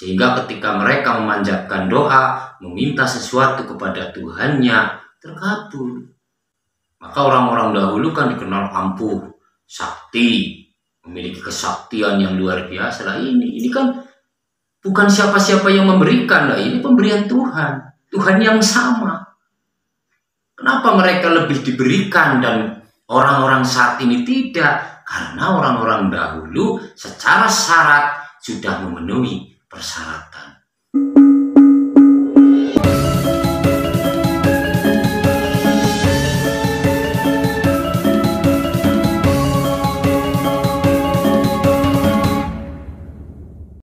Sehingga ketika mereka memanjatkan doa, meminta sesuatu kepada Tuhannya, terkabul. Maka orang-orang dahulu kan dikenal ampuh, sakti, memiliki kesaktian yang luar biasa. Lah ini kan bukan siapa-siapa yang memberikan, lah ini pemberian Tuhan, Tuhan yang sama. Kenapa mereka lebih diberikan dan orang-orang saat ini tidak? Karena orang-orang dahulu secara syarat sudah memenuhi persyaratan.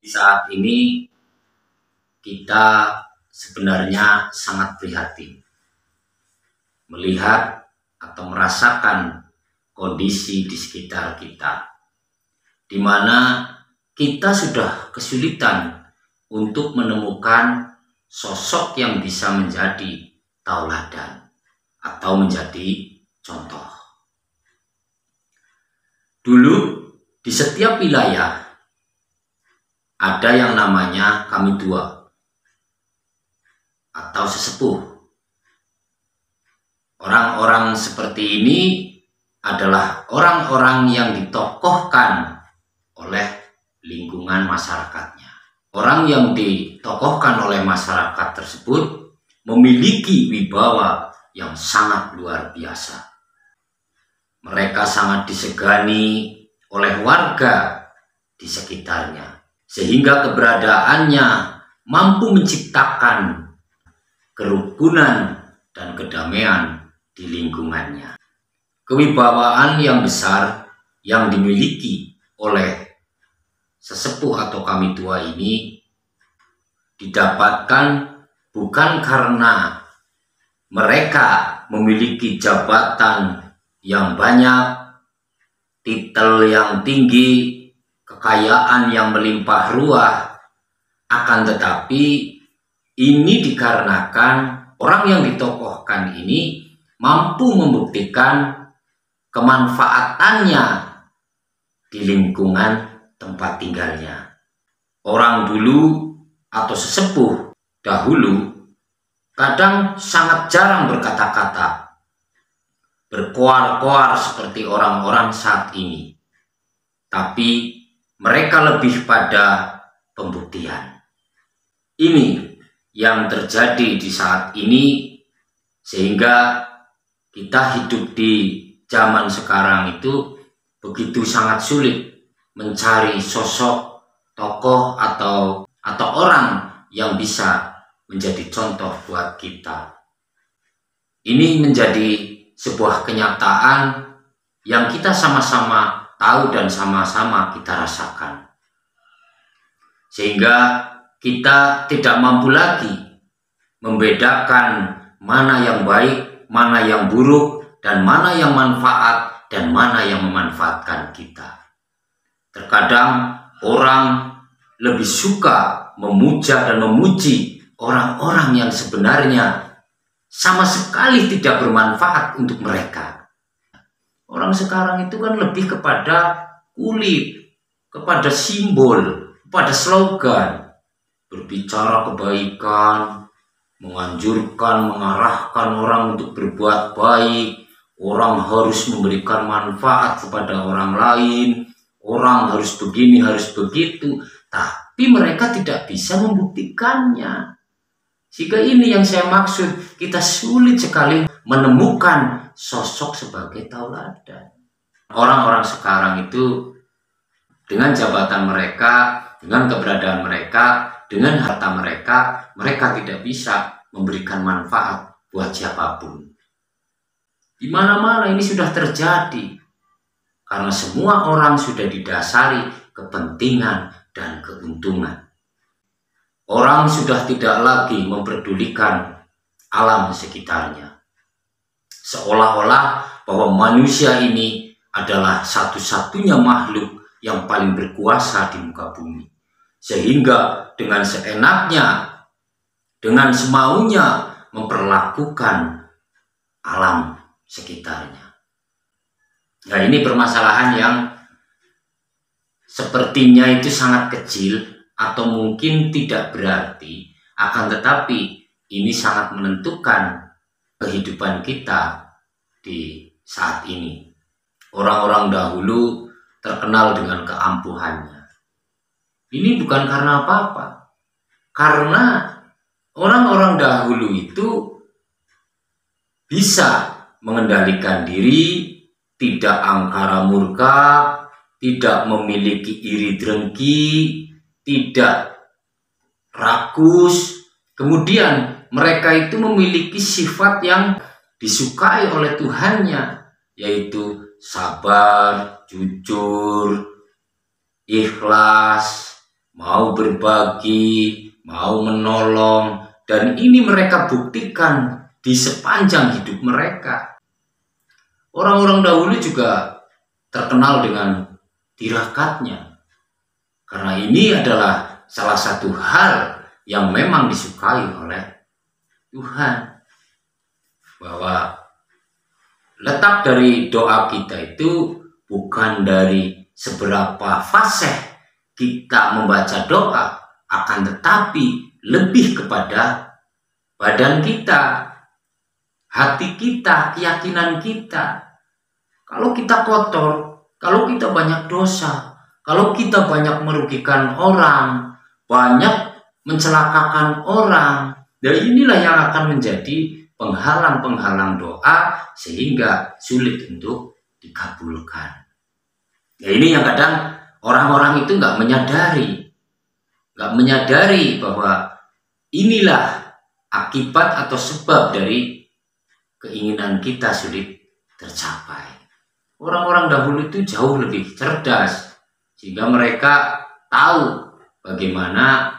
Saat ini kita sebenarnya sangat prihatin melihat atau merasakan kondisi di sekitar kita, di mana kita sudah kesulitan untuk menemukan sosok yang bisa menjadi tauladan atau menjadi contoh. Dulu di setiap wilayah ada yang namanya kami tua atau sesepuh. Orang-orang seperti ini adalah orang-orang yang ditokohkan oleh lingkungan masyarakatnya. Orang yang ditokohkan oleh masyarakat tersebut memiliki wibawa yang sangat luar biasa. Mereka sangat disegani oleh warga di sekitarnya, sehingga keberadaannya mampu menciptakan kerukunan dan kedamaian di lingkungannya. Kewibawaan yang besar yang dimiliki oleh sesepuh atau kami tua ini didapatkan bukan karena mereka memiliki jabatan yang banyak, titel yang tinggi, kekayaan yang melimpah ruah, akan tetapi ini dikarenakan orang yang ditokohkan ini mampu membuktikan kemanfaatannya di lingkungan tempat tinggalnya. Orang dulu atau sesepuh dahulu kadang sangat jarang berkata-kata, berkoar-koar seperti orang-orang saat ini, tapi mereka lebih pada pembuktian. Ini yang terjadi di saat ini, sehingga kita hidup di zaman sekarang itu begitu sangat sulit mencari sosok tokoh atau orang yang bisa menjadi contoh buat kita. Ini menjadi sebuah kenyataan yang kita sama-sama tahu dan sama-sama kita rasakan, sehingga kita tidak mampu lagi membedakan mana yang baik, mana yang buruk, dan mana yang manfaat dan mana yang memanfaatkan kita. Terkadang orang lebih suka memuja dan memuji orang-orang yang sebenarnya sama sekali tidak bermanfaat untuk mereka. Orang sekarang itu kan lebih kepada kulit, kepada simbol, kepada slogan, berbicara kebaikan, menganjurkan, mengarahkan orang untuk berbuat baik. Orang harus memberikan manfaat kepada orang lain, orang harus begini, harus begitu, tapi mereka tidak bisa membuktikannya. Sehingga ini yang saya maksud, kita sulit sekali menemukan sosok sebagai tauladan. Orang-orang sekarang itu dengan jabatan mereka, dengan keberadaan mereka, dengan harta mereka, mereka tidak bisa memberikan manfaat buat siapapun. Di mana-mana ini sudah terjadi, karena semua orang sudah didasari kepentingan dan keuntungan. Orang sudah tidak lagi memperdulikan alam sekitarnya, seolah-olah bahwa manusia ini adalah satu-satunya makhluk yang paling berkuasa di muka bumi, sehingga dengan seenaknya, dengan semaunya memperlakukan alam sekitarnya. Nah, ini permasalahan yang sepertinya itu sangat kecil atau mungkin tidak berarti, akan tetapi ini sangat menentukan kehidupan kita di saat ini. Orang-orang dahulu terkenal dengan keampuhannya. Ini bukan karena apa-apa, karena orang-orang dahulu itu bisa mengendalikan diri, tidak angkara murka, tidak memiliki iri dengki, tidak rakus. Kemudian mereka itu memiliki sifat yang disukai oleh Tuhannya, yaitu sabar, jujur, ikhlas, mau berbagi, mau menolong, dan ini mereka buktikan di sepanjang hidup mereka. Orang-orang dahulu juga terkenal dengan tirakatnya, karena ini adalah salah satu hal yang memang disukai oleh Tuhan, bahwa letak dari doa kita itu bukan dari seberapa fasih kita membaca doa, akan tetapi lebih kepada badan kita, hati kita, keyakinan kita. Kalau kita kotor, kalau kita banyak dosa, kalau kita banyak merugikan orang, banyak mencelakakan orang, dan inilah yang akan menjadi penghalang-penghalang doa sehingga sulit untuk dikabulkan. Ya, ini yang kadang orang-orang itu nggak menyadari bahwa inilah akibat atau sebab dari keinginan kita sulit tercapai. Orang-orang dahulu itu jauh lebih cerdas, sehingga mereka tahu bagaimana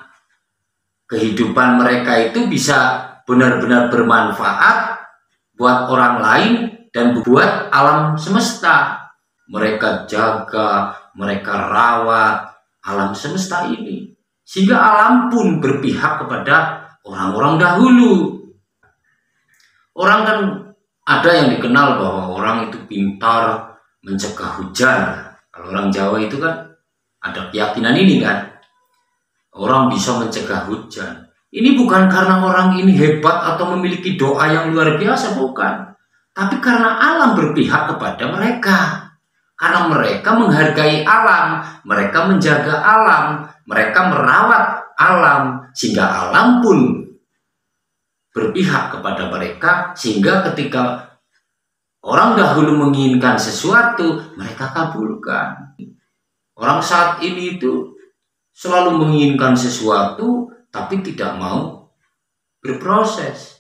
kehidupan mereka itu bisa benar-benar bermanfaat buat orang lain dan buat alam semesta. Mereka jaga, mereka rawat alam semesta ini, sehingga alam pun berpihak kepada orang-orang dahulu. Orang kan ada yang dikenal bahwa orang itu pintar mencegah hujan. Kalau orang Jawa itu kan ada keyakinan ini kan, orang bisa mencegah hujan. Ini bukan karena orang ini hebat atau memiliki doa yang luar biasa, bukan. Tapi karena alam berpihak kepada mereka. Karena mereka menghargai alam, mereka menjaga alam, mereka merawat alam, sehingga alam pun berpihak kepada mereka, sehingga ketika orang dahulu menginginkan sesuatu, mereka kabulkan. Orang saat ini itu selalu menginginkan sesuatu, tapi tidak mau berproses.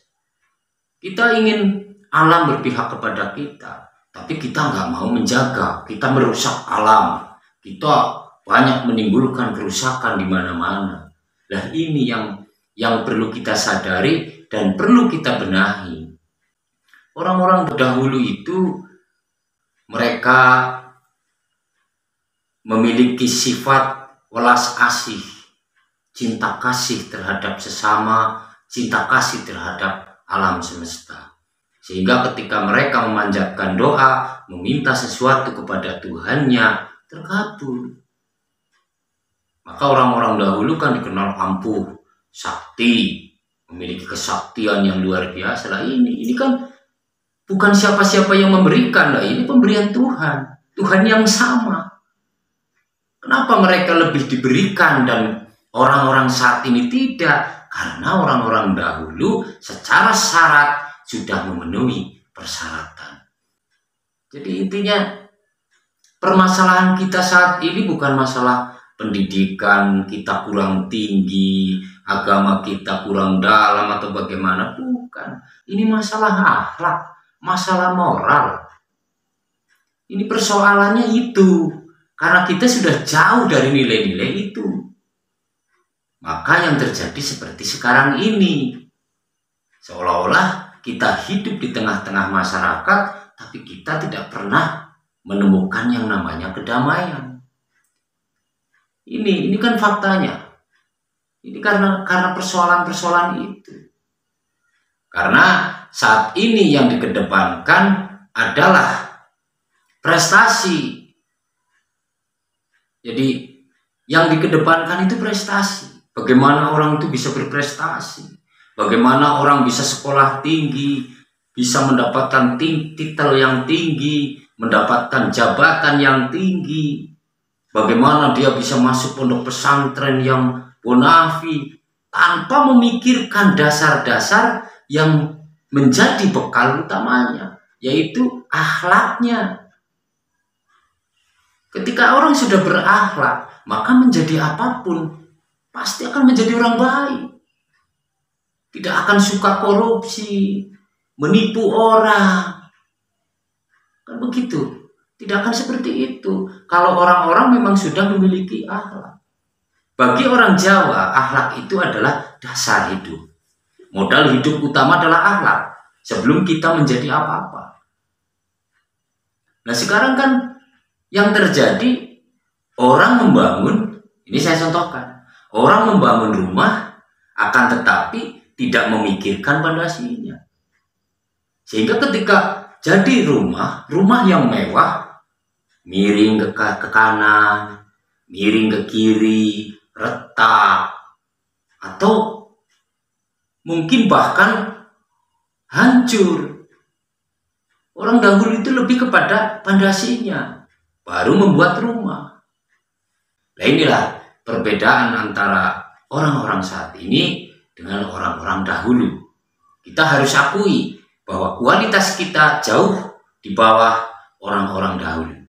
Kita ingin alam berpihak kepada kita, tapi kita nggak mau menjaga, kita merusak alam, kita banyak menimbulkan kerusakan di mana-mana. Nah, ini yang perlu kita sadari dan perlu kita benahi. Orang-orang dahulu itu mereka memiliki sifat welas asih, cinta kasih terhadap sesama, cinta kasih terhadap alam semesta. Sehingga ketika mereka memanjatkan doa, meminta sesuatu kepada Tuhannya, terkabul. Maka orang-orang dahulu kan dikenal ampuh, sakti, memiliki kesaktian yang luar biasa. Lah ini kan bukan siapa-siapa yang memberikan, lah ini pemberian Tuhan, Tuhan yang sama. Kenapa mereka lebih diberikan dan orang-orang saat ini tidak? Karena orang-orang dahulu secara syarat sudah memenuhi persyaratan. Jadi intinya permasalahan kita saat ini bukan masalah pendidikan kita kurang tinggi, agama kita kurang dalam atau bagaimana, bukan. Ini masalah akhlak, masalah moral. Ini persoalannya itu, karena kita sudah jauh dari nilai-nilai itu. Maka yang terjadi seperti sekarang ini, seolah-olah kita hidup di tengah-tengah masyarakat, tapi kita tidak pernah menemukan yang namanya kedamaian. Ini kan faktanya. Ini karena persoalan-persoalan itu. Karena saat ini yang dikedepankan adalah prestasi. Jadi Yang dikedepankan itu prestasi. Bagaimana orang itu bisa berprestasi. Bagaimana orang bisa sekolah tinggi, bisa mendapatkan titel yang tinggi, mendapatkan jabatan yang tinggi. Bagaimana dia bisa masuk pondok pesantren yang bonafit tanpa memikirkan dasar-dasar yang menjadi bekal utamanya, yaitu akhlaknya. Ketika orang sudah berakhlak, maka menjadi apapun pasti akan menjadi orang baik. Tidak akan suka korupsi, menipu orang. Kan begitu. Tidak akan seperti itu. Kalau orang-orang memang sudah memiliki akhlak. Bagi orang Jawa, akhlak itu adalah dasar hidup. Modal hidup utama adalah akhlak. Sebelum kita menjadi apa-apa. Nah sekarang kan yang terjadi, orang membangun, ini saya contohkan, orang membangun rumah akan tetapi tidak memikirkan pondasinya. Sehingga ketika jadi rumah yang mewah, miring ke kanan, miring ke kiri, retak, atau mungkin bahkan hancur. Orang dahulu itu lebih kepada pondasinya, baru membuat rumah. Nah inilah perbedaan antara orang-orang saat ini dengan orang-orang dahulu. Kita harus akui bahwa kualitas kita jauh di bawah orang-orang dahulu.